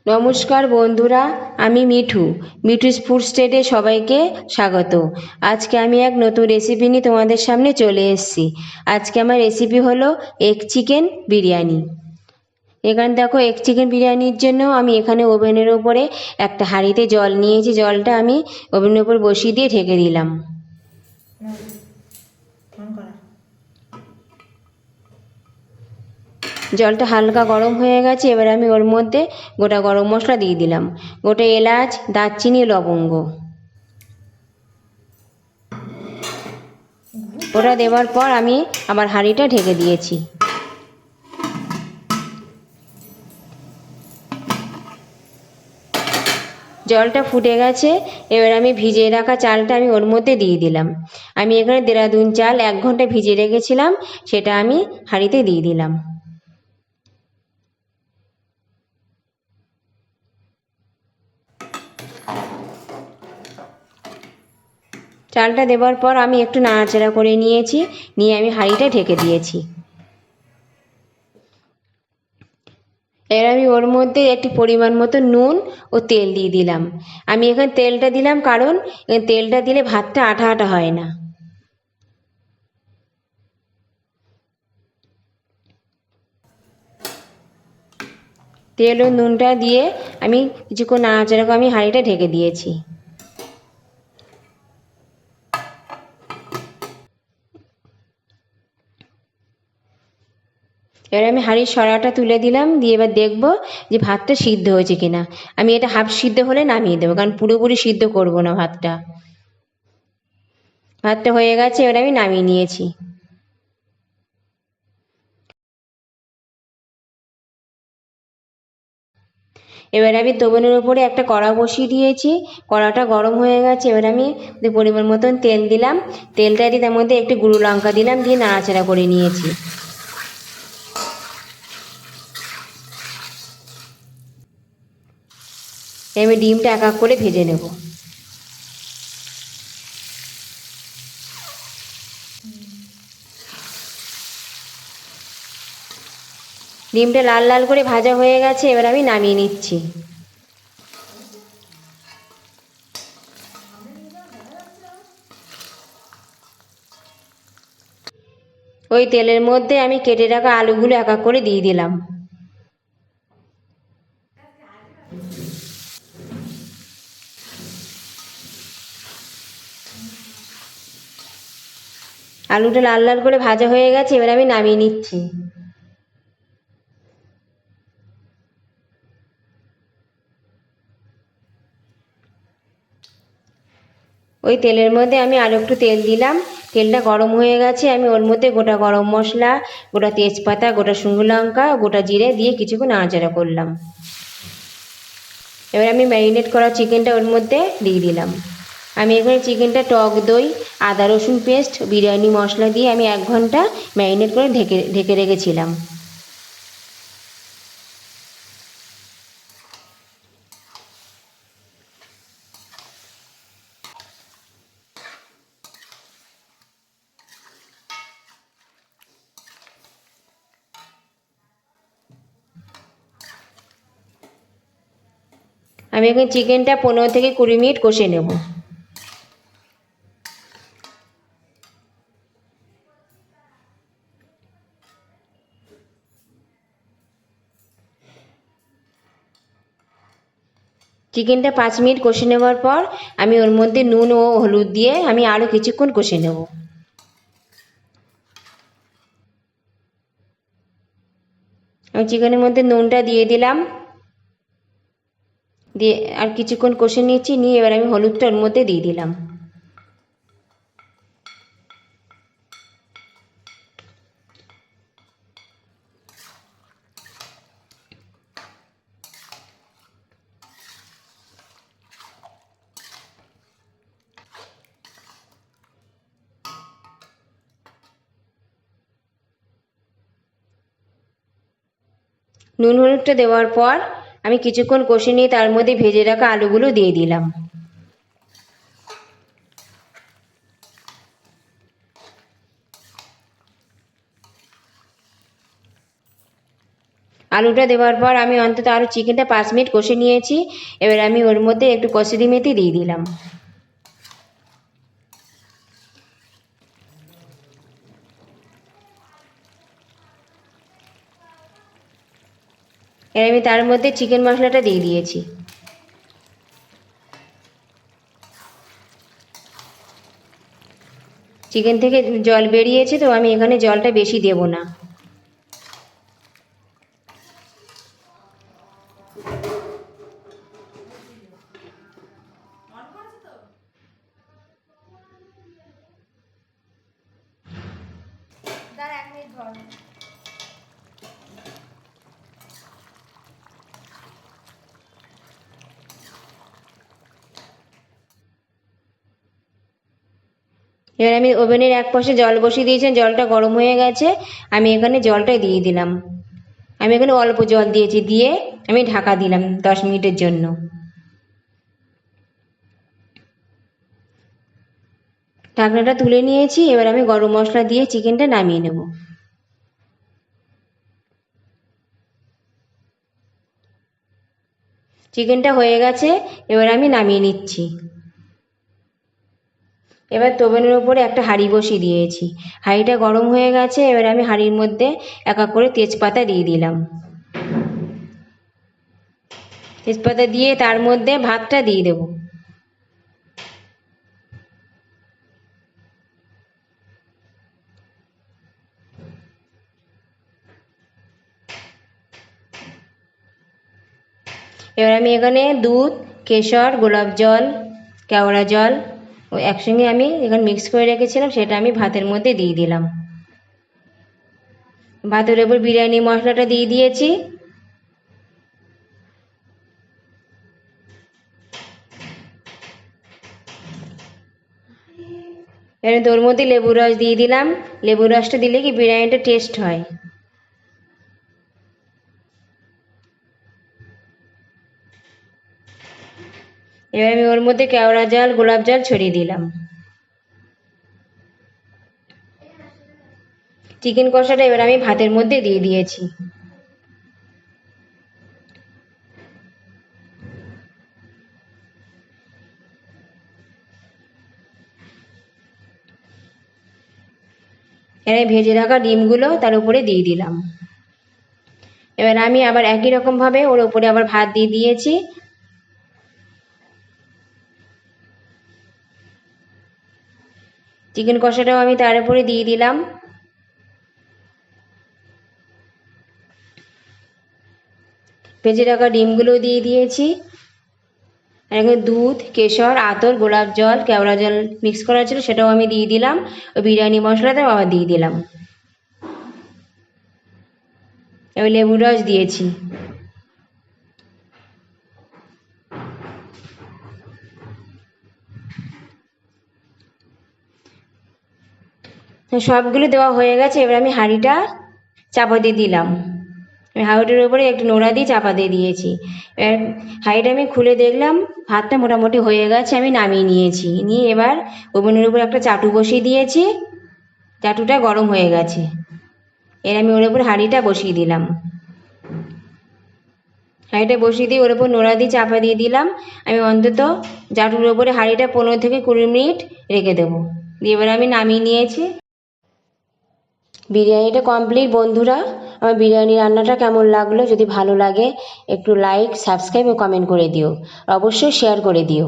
নমস্কার বন্ধুরা, আমি মিঠুস ফুড স্টেটে সবাইকে স্বাগত। আজকে আমি এক নতুন রেসিপি নিয়ে তোমাদের সামনে চলে এসেছি। আজকে আমার রেসিপি হলো এগ চিকেন বিরিয়ানি। এখানে দেখো, এগ চিকেন বিরিয়ানির জন্য আমি এখানে ওভেনের ওপরে একটা হাঁড়িতে জল নিয়েছি। জলটা আমি ওভেনের ওপর বসিয়ে দিয়ে ঢেকে দিলাম। জলটা হালকা গরম হয়ে গেছে। এবার আমি ওর মধ্যে গোটা গরম মশলা দিয়ে দিলাম, গোটা এলাচ, দারচিনি, লবঙ্গ। ওটা দেওয়ার পর আমি আবার হাঁড়িটা ঢেকে দিয়েছি। জলটা ফুটে গেছে। এবার আমি ভিজিয়ে রাখা চালটা আমি ওর মধ্যে দিয়ে দিলাম। আমি এখানে দেরাদুন চাল 1 ঘন্টা ভিজিয়ে রেখেছিলাম, সেটা আমি হাঁড়িতে দিয়ে দিলাম। চালটা দেওয়ার পর আমি একটু নাড়াচাড়া করে নিয়েছি, নিয়ে আমি হাঁড়িটা ঢেকে দিয়েছি। এবার আমি ওর মধ্যে একটি পরিমাণ মতো নুন ও তেল দিয়ে দিলাম। আমি এখানে তেলটা দিলাম কারণ তেলটা দিলে ভাতটা আঠা আঠা হয় না। তেল ও নুনটা দিয়ে আমি কিছুক্ষণ নাড়াচাড়া করে আমি হাঁড়িটা ঢেকে দিয়েছি। এবার আমি হাঁড়ির সরাটা তুলে দিলাম, দিয়ে এবার দেখবো যে ভাতটা সিদ্ধ হয়েছে কিনা। আমি এটা হাফ সিদ্ধ হলে নামিয়ে দেবো, কারণ পুরোপুরি সিদ্ধ করব না ভাতটা। ভাতটা হয়ে গেছে, এবার আমি নামিয়ে নিয়েছি। এবার আমি ওভেনের উপরে একটা কড়া বসিয়ে দিয়েছি। কড়াটা গরম হয়ে গেছে। এবার আমি পরিমাণ মতন তেল দিলাম। তেলটা দিয়ে তার মধ্যে একটু গুঁড়ো লঙ্কা দিলাম, দিয়ে নাড়াচাড়া করে নিয়েছি। আমি ডিমটা এক এক করে ভেজে নেব। ডিমটা লাল লাল করে ভাজা হয়ে গেছে। এবার আমি নামিয়ে নিচ্ছি। ওই তেলের মধ্যে আমি কেটে রাখা আলুগুলো এক এক করে দিয়ে দিলাম। আলুটা লাল লাল করে ভাজা হয়ে গেছে। এবার আমি নামিয়ে নিচ্ছি। ওই তেলের মধ্যে আমি আরও একটু তেল দিলাম। তেলটা গরম হয়ে গেছে। আমি ওর মধ্যে গোটা গরম মশলা, গোটা তেজপাতা, গোটা শুকনো লঙ্কা, গোটা জিরে দিয়ে কিছুক্ষণ নাড়াচাড়া করলাম। এবার আমি ম্যারিনেট করা চিকেনটা ওর মধ্যে দিয়ে দিলাম। আমি এখানে চিকেনটা টক দই, আদা রসুন পেস্ট, বিরিয়ানি মশলা দিয়ে আমি 1 ঘন্টা ম্যারিনেট করে ঢেকে ঢেকে রেখেছিলাম। আমি এখন চিকেনটা 15 থেকে 20 মিনিট কষে নেব। চিকেনটা 5 মিনিট কষে নেওয়ার পর আমি ওর মধ্যে নুন ও হলুদ দিয়ে আমি আরও কিছুক্ষণ কষে নেব। আমি চিকেনের মধ্যে নুনটা দিয়ে দিলাম, দিয়ে আর কিছুক্ষণ কষে নিয়েছি। নিয়ে এবার আমি হলুদটা ওর মধ্যে দিয়ে দিলাম। নুন হলুদটা দেওয়ার পর আমি কিছুক্ষণ কষে নিয়ে তার মধ্যে ভেজে রাখা আলুগুলো দিয়ে দিলাম। আলুটা দেওয়ার পর আমি অন্তত আরও চিকেনটা 5 মিনিট কষে নিয়েছি। এবার আমি ওর মধ্যে একটু কসুরি মেথি দিয়ে দিলাম। এবার আমি তার মধ্যে চিকেন মশলাটা দিয়ে দিয়েছি। চিকেন থেকে জল বেরিয়েছে, তো আমি এখানে জলটা বেশি দেব না। এবার আমি ওভেনের এক পাশে জল বসিয়ে দিয়েছি, জলটা গরম হয়ে গেছে। আমি এখানে জলটা দিয়ে দিলাম। আমি এখানে অল্প জল দিয়েছি, দিয়ে আমি ঢাকা দিলাম 10 মিনিটের জন্য। ঢাকনাটা তুলে নিয়েছি। এবার আমি গরম মশলা দিয়ে চিকেনটা নামিয়ে নেব। চিকেনটা হয়ে গেছে, এবার আমি নামিয়ে নিচ্ছি। এবার ওভেনের উপরে একটা হাঁড়ি বসিয়ে দিয়েছি। হাঁড়িটা গরম হয়ে গেছে। এবার আমি হাঁড়ির মধ্যে এক এক করে তেজপাতা দিয়ে দিলাম। তেজপাতা দিয়ে তার মধ্যে ভাতটা দিয়ে দেব। এবার আমি এখানে দুধ, কেশর, গোলাপ জল, কেওড়া জল একসঙ্গে আমি এখানে মিক্স করে রেখেছিলাম, সেটা আমি ভাতের মধ্যে দিয়ে দিলাম। ভাতের উপর বিরিয়ানি মশলাটা দিয়ে দিয়েছি। এবার তোর মধ্যে লেবুর রস দিয়ে দিলাম। লেবুর রসটা দিলে কি বিরিয়ানিটা টেস্ট হয়। এবার আমি ওর মধ্যে কেওড়া জল, গোলাপ জল ছড়িয়ে দিলাম। চিকেন কষাটা এবার আমি ভাতের মধ্যে দিয়ে দিয়েছি। এবার ভেজে রাখা ডিমগুলো তার উপরে দিয়ে দিলাম। এবার আমি আবার একই রকমভাবে ওর উপরে আবার ভাত দিয়ে দিয়েছি। চিকেন কষাটাও আমি তার উপরে দিয়ে দিলাম। ভেজে রাখা ডিমগুলো দিয়ে দিয়েছি। আর এখানে দুধ, কেশর, আতর, গোলাপ জল, কেওড়া জল মিক্স করা ছিল, সেটাও আমি দিয়ে দিলাম। ওই বিরিয়ানি মশলাটাও আবার দিয়ে দিলাম। এবার লেবুর রস দিয়েছি। সবগুলো দেওয়া হয়ে গেছে। এবার আমি হাঁড়িটা চাপা দিয়ে দিলাম। আমি হাঁড়িটার উপরে একটু নোড়া দিয়ে চাপা দিয়ে দিয়েছি। এবার হাঁড়িটা আমি খুলে দেখলাম ভাতটা মোটামুটি হয়ে গেছে। আমি নামিয়ে নিয়েছি। নিয়ে এবার ওভেনের উপর একটা চাটু বসিয়ে দিয়েছি। চাটুটা গরম হয়ে গেছে। এর আমি ওর উপর হাঁড়িটা বসিয়ে দিলাম। হাঁড়িটা বসিয়ে দিয়ে ওর উপর নোড়া দিয়ে চাপা দিয়ে দিলাম। আমি অন্তত চাটুর ওপরে হাঁড়িটা 15 থেকে 20 মিনিট রেখে দেবো। দিয়ে এবার আমি নামিয়ে নিয়েছি। বিরিয়ানিটা কমপ্লিট বন্ধুরা। আমার বিরিয়ানি রান্নাটা কেমন লাগলো, যদি ভালো লাগে একটু লাইক, সাবস্ক্রাইব ও কমেন্ট করে দিও। অবশ্যই শেয়ার করে দিও।